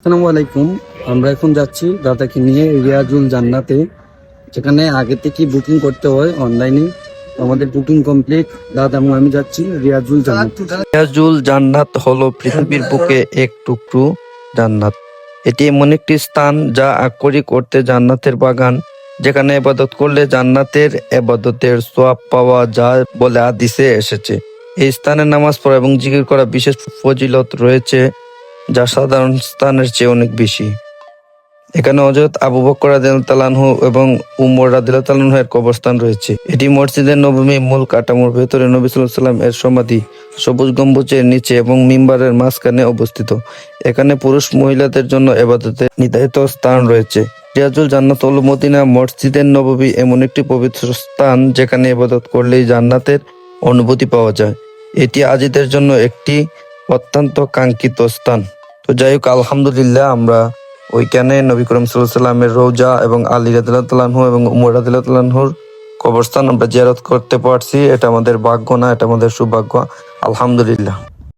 আসসালামু আলাইকুম। আমরা এখন যাচ্ছি দাদাকে নিয়ে রিয়াজুল জান্নাতে, যেখানে আগে থেকে বুকিং করতে হয় অনলাইনে। আমাদের বুকিং কমপ্লিট। দাদা এবং আমি যাচ্ছি রিয়াজুল জান্নাত। রিয়াজুল জান্নাত হলো পৃথিবীর বুকে এক টুকরো জান্নাত। এটি এমন একটি স্থান যা আক্ষরিক অর্থে জান্নাতের বাগান, যেখানে ইবাদত করলে জান্নাতের ইবাদতের সওয়াব পাওয়া যায় বলে হাদিসে এসেছে। এই স্থানে নামাজ পড়া এবং জিকির করা বিশেষ ফজিলত রয়েছে, যা সাধারণ স্থানের চেয়ে অনেক বেশি। এখানে হযরত আবু বকর রাদিয়াল্লাহু আনহু এবং উমর রাদিয়াল্লাহু আনহু এর কবরস্থান রয়েছে। এটি মসজিদের নববী মূল কাঠামোর ভেতরে নবী সাল্লাল্লাহু আলাইহি ওয়াসাল্লাম এর সমাধি, সবুজ গম্বুজের নিচে এবং মিম্বারের মাঝখানে অবস্থিত। এখানে পুরুষ মহিলাদের জন্য ইবাদতের নির্ধারিত স্থান রয়েছে। রিয়াজুল জান্নাত হল মদিনা মসজিদের নববী এমন একটি পবিত্র স্থান যেখানে ইবাদত করলেই জান্নাতের অনুভূতি পাওয়া যায়। এটি হাজীদের জন্য একটি অত্যন্ত কাঙ্ক্ষিত স্থান। তো যাই হোক, আলহামদুলিল্লাহ আমরা ওইখানে নবী করিম সাল্লাল্লাহু আলাইহি ওয়াসাল্লামের রওজা এবং আলী রাদিয়াল্লাহু আনহু এবং উমর রাদিয়াল্লাহু আনহুর কবরস্থান আমরা জিয়ারত করতে পারছি। এটা আমাদের ভাগ্য না, এটা আমাদের সৌভাগ্য। আলহামদুলিল্লাহ।